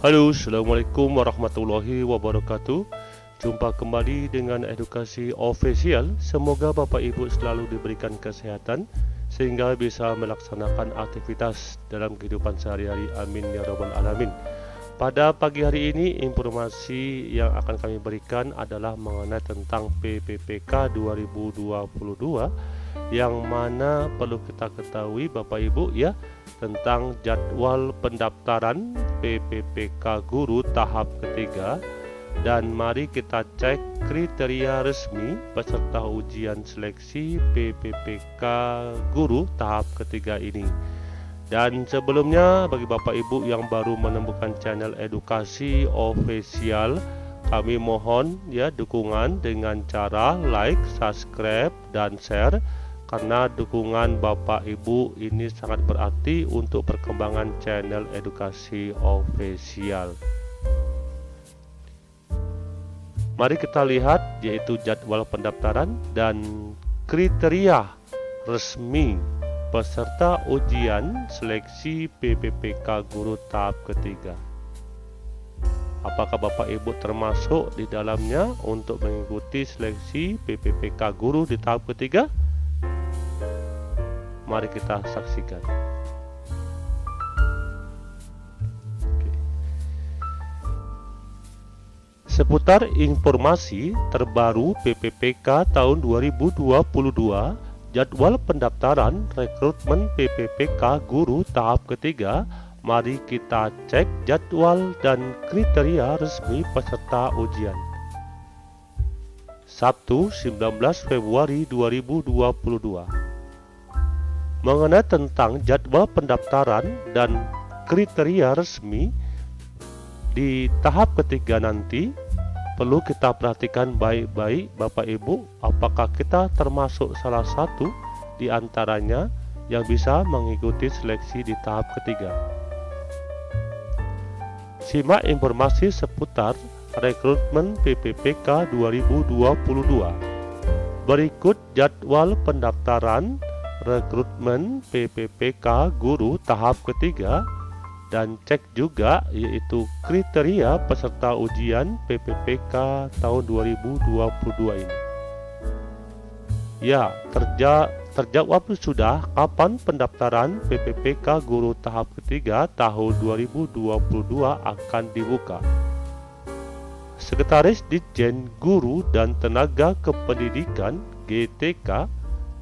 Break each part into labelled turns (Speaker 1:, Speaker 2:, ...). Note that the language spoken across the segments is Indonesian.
Speaker 1: Halo, Assalamualaikum warahmatullahi wabarakatuh. Jumpa kembali dengan edukasi official. Semoga Bapak Ibu selalu diberikan kesehatan sehingga bisa melaksanakan aktivitas dalam kehidupan sehari-hari. Amin ya rabbal alamin. Pada pagi hari ini, informasi yang akan kami berikan adalah mengenai tentang PPPK 2022, yang mana perlu kita ketahui Bapak Ibu ya, tentang jadwal pendaftaran PPPK Guru tahap ketiga. Dan mari kita cek kriteria resmi peserta ujian seleksi PPPK Guru tahap ketiga ini. Dan sebelumnya, bagi Bapak Ibu yang baru menemukan channel edukasi official, kami mohon ya dukungan dengan cara like, subscribe, dan share, karena dukungan Bapak Ibu ini sangat berarti untuk perkembangan channel edukasi official. Mari kita lihat yaitu jadwal pendaftaran dan kriteria resmi peserta ujian seleksi PPPK Guru tahap ketiga. Apakah Bapak Ibu termasuk di dalamnya untuk mengikuti seleksi PPPK Guru di tahap ketiga? Mari kita saksikan. Seputar informasi terbaru PPPK tahun 2022, jadwal pendaftaran rekrutmen PPPK Guru tahap ketiga, mari kita cek jadwal dan kriteria resmi peserta ujian. Sabtu 19 Februari 2022. Mengenai tentang jadwal pendaftaran dan kriteria resmi di tahap ketiga nanti, perlu kita perhatikan baik-baik Bapak Ibu, apakah kita termasuk salah satu di antaranya yang bisa mengikuti seleksi di tahap ketiga. Simak informasi seputar rekrutmen PPPK 2022. Berikut jadwal pendaftaran rekrutmen PPPK Guru tahap ketiga, dan cek juga yaitu kriteria peserta ujian PPPK tahun 2022 ini. Ya, terjawab sudah kapan pendaftaran PPPK Guru tahap ketiga tahun 2022 akan dibuka. Sekretaris Ditjen Guru dan Tenaga Kependidikan GTK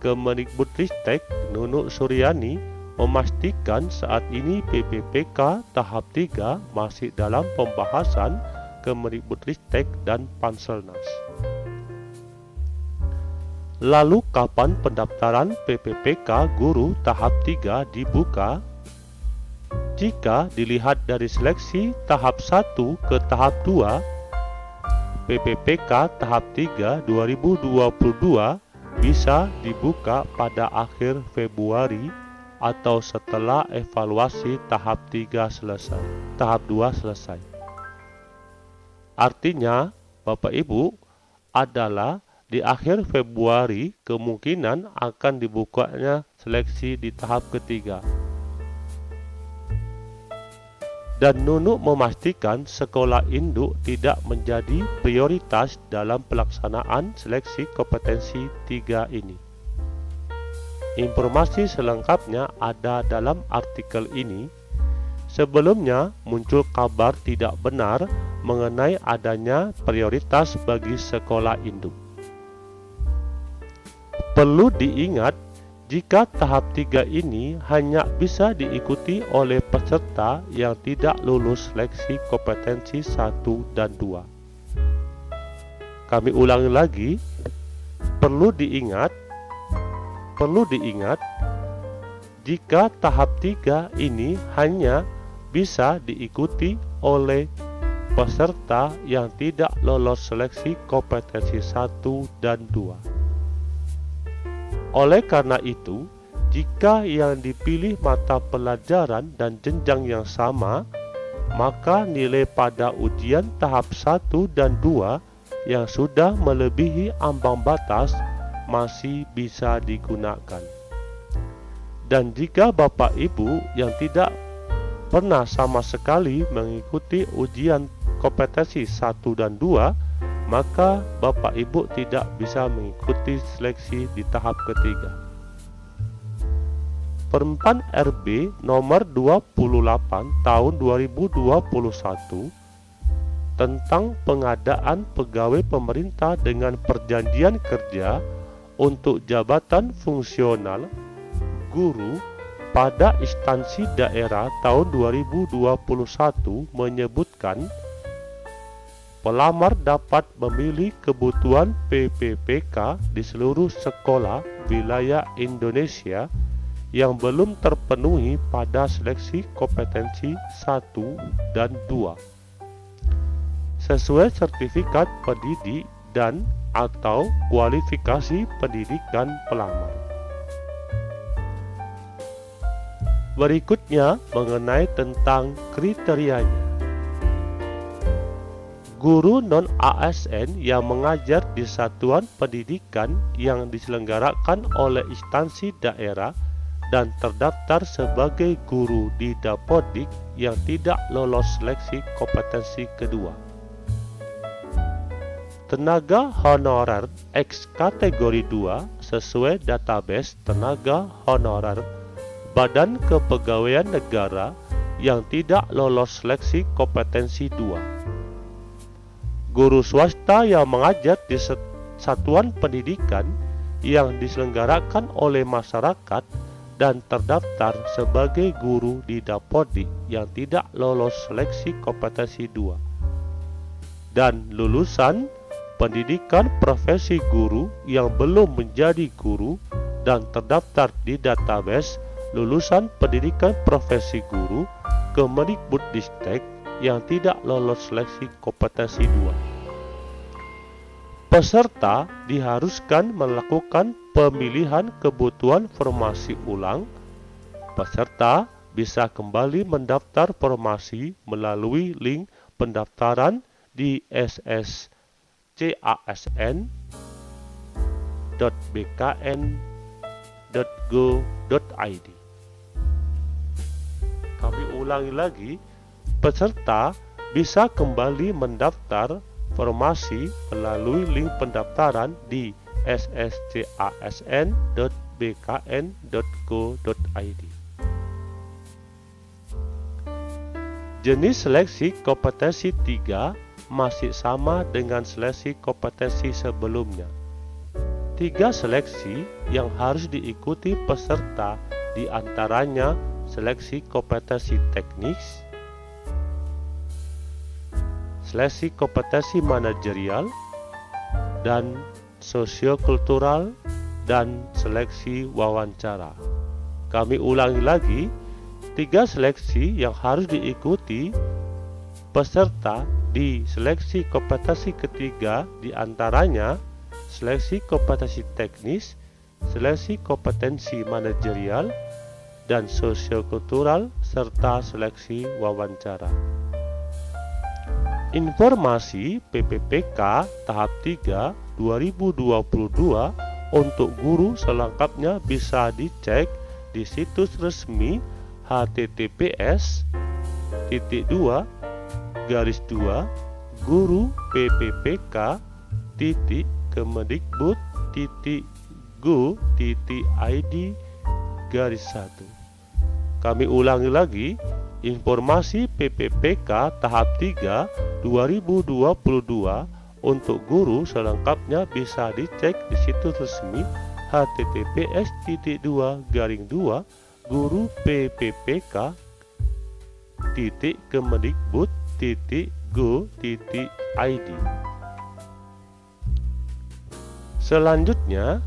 Speaker 1: Kemendikbudristek Nunuk Suryani memastikan saat ini PPPK tahap 3 masih dalam pembahasan Kemendikbudristek dan Panselnas. Lalu kapan pendaftaran PPPK Guru tahap 3 dibuka? Jika dilihat dari seleksi tahap 1 ke tahap 2, PPPK tahap 3 2022 bisa dibuka pada akhir Februari atau setelah evaluasi tahap 3 selesai, tahap 2 selesai. Artinya, Bapak Ibu, adalah di akhir Februari kemungkinan akan dibukanya seleksi di tahap ketiga. Dan Nunuk memastikan sekolah induk tidak menjadi prioritas dalam pelaksanaan seleksi kompetensi 3 ini. Informasi selengkapnya ada dalam artikel ini. Sebelumnya muncul kabar tidak benar mengenai adanya prioritas bagi sekolah induk. Perlu diingat, jika tahap 3 ini hanya bisa diikuti oleh peserta yang tidak lulus seleksi kompetensi 1 dan 2. Kami ulangi lagi, perlu diingat, jika tahap 3 ini hanya bisa diikuti oleh peserta yang tidak lolos seleksi kompetensi 1 dan 2. Oleh karena itu, jika yang dipilih mata pelajaran dan jenjang yang sama, maka nilai pada ujian tahap 1 dan 2 yang sudah melebihi ambang batas masih bisa digunakan. Dan jika Bapak Ibu yang tidak pernah sama sekali mengikuti ujian kompetensi 1 dan 2, maka Bapak Ibu tidak bisa mengikuti seleksi di tahap ketiga. Permen RB nomor 28 tahun 2021 tentang pengadaan pegawai pemerintah dengan perjanjian kerja untuk jabatan fungsional guru pada instansi daerah tahun 2021 menyebutkan pelamar dapat memilih kebutuhan PPPK di seluruh sekolah wilayah Indonesia yang belum terpenuhi pada seleksi kompetensi 1 dan 2 sesuai sertifikat pendidik dan atau kualifikasi pendidikan pelamar. Berikutnya mengenai tentang kriterianya. Guru non-ASN yang mengajar di satuan pendidikan yang diselenggarakan oleh instansi daerah dan terdaftar sebagai guru di Dapodik yang tidak lolos seleksi kompetensi kedua. Tenaga honorer X kategori 2 sesuai database tenaga honorer Badan Kepegawaian Negara yang tidak lolos seleksi kompetensi 2. Guru swasta yang mengajar di satuan pendidikan yang diselenggarakan oleh masyarakat dan terdaftar sebagai guru di Dapodik yang tidak lolos seleksi kompetensi 2. Dan lulusan pendidikan profesi guru yang belum menjadi guru dan terdaftar di database lulusan pendidikan profesi guru Kemendikbudristek yang tidak lolos seleksi kompetensi 2. Peserta diharuskan melakukan pemilihan kebutuhan formasi ulang. Peserta bisa kembali mendaftar formasi melalui link pendaftaran di sscasn.bkn.go.id. Kami ulangi lagi, peserta bisa kembali mendaftar formasi melalui link pendaftaran di sscasn.bkn.go.id. Jenis seleksi kompetensi 3 masih sama dengan seleksi kompetensi sebelumnya. 3 seleksi yang harus diikuti peserta diantaranya seleksi kompetensi teknis, seleksi kompetensi manajerial, dan sosiokultural, dan seleksi wawancara. Kami ulangi lagi, 3 seleksi yang harus diikuti peserta di seleksi kompetensi ketiga diantaranya seleksi kompetensi teknis, seleksi kompetensi manajerial, dan sosiokultural, serta seleksi wawancara. Informasi PPPK tahap 3 2022 untuk guru selengkapnya bisa dicek di situs resmi https://guru.pppk.go.id/1. Kami ulangi lagi, informasi PPPK tahap 3 2022 untuk guru selengkapnya bisa dicek di situs resmi https://guru.pppk.kemendikbud.go.id. Selanjutnya,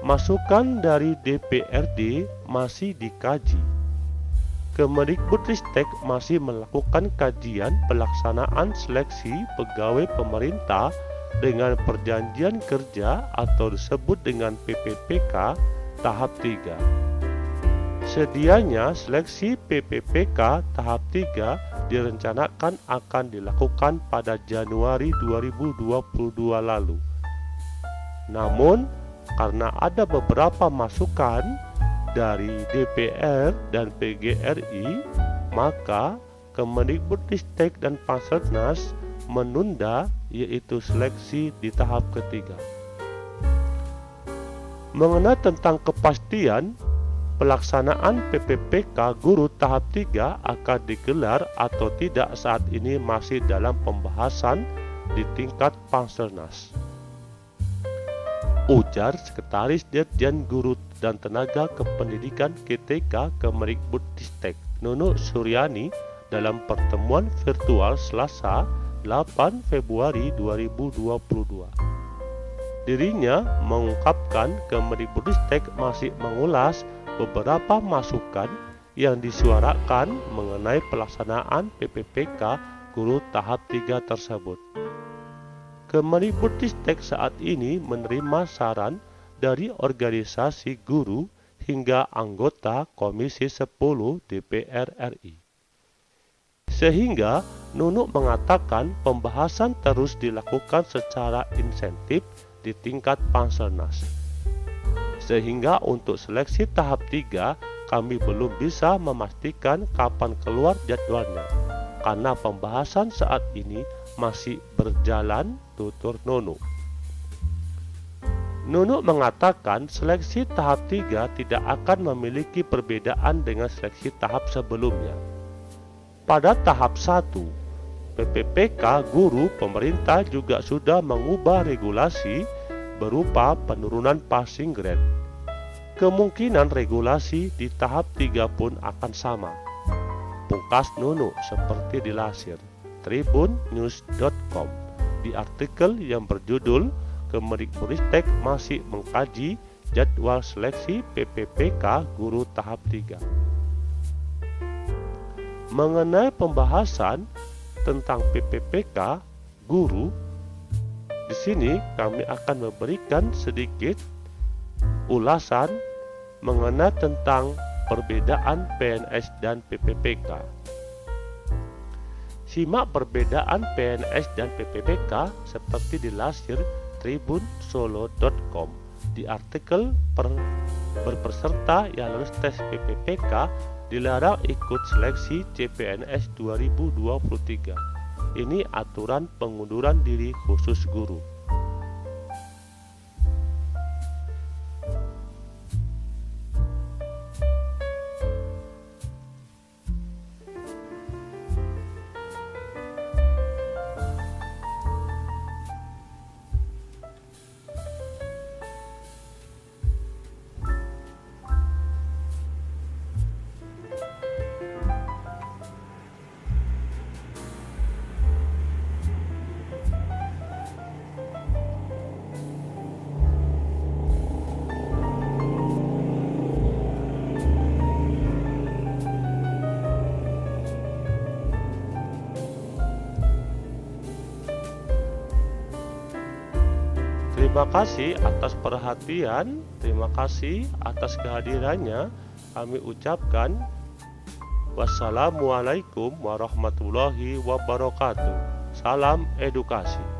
Speaker 1: masukan dari DPRD masih dikaji. Kemendikbudristek masih melakukan kajian pelaksanaan seleksi pegawai pemerintah dengan perjanjian kerja atau disebut dengan PPPK tahap 3. Sedianya seleksi PPPK tahap 3 direncanakan akan dilakukan pada Januari 2022 lalu. Namun, karena ada beberapa masukan dari DPR dan PGRI, maka Kemendikbudristek dan Panselnas menunda, yaitu seleksi di tahap ketiga. Mengenai tentang kepastian pelaksanaan PPPK guru tahap 3 akan digelar atau tidak saat ini masih dalam pembahasan di tingkat Panselnas, ujar Sekretaris Dirjen Guru dan Tenaga Kependidikan GTK Kemendikbudristek Nunuk Suryani dalam pertemuan virtual Selasa 8 Februari 2022. Dirinya mengungkapkan Kemendikbudristek masih mengulas beberapa masukan yang disuarakan mengenai pelaksanaan PPPK guru tahap 3 tersebut. Kemendikbudristek saat ini menerima saran dari organisasi guru hingga anggota Komisi 10 DPR RI. Sehingga Nunuk mengatakan pembahasan terus dilakukan secara insentif di tingkat Panselnas. Sehingga untuk seleksi tahap 3 kami belum bisa memastikan kapan keluar jadwalnya, karena pembahasan saat ini masih berjalan, tutur Nunuk. Nunuk mengatakan seleksi tahap 3 tidak akan memiliki perbedaan dengan seleksi tahap sebelumnya. Pada tahap 1, PPPK guru pemerintah juga sudah mengubah regulasi berupa penurunan passing grade. Kemungkinan regulasi di tahap 3 pun akan sama. Pungkas Nunuk seperti dilansir tribunnews.com di artikel yang berjudul Kemendikbudristek masih mengkaji jadwal seleksi PPPK guru tahap 3. Mengenai pembahasan tentang PPPK guru, di sini kami akan memberikan sedikit ulasan mengenai tentang perbedaan PNS dan PPPK. Simak perbedaan PNS dan PPPK seperti dilansir tribunsolo.com di artikel berpeserta yang lulus tes PPPK dilarang ikut seleksi CPNS 2023. Ini aturan pengunduran diri khusus guru. Terima kasih atas perhatian, terima kasih atas kehadirannya. Kami ucapkan wassalamualaikum warahmatullahi wabarakatuh. Salam edukasi.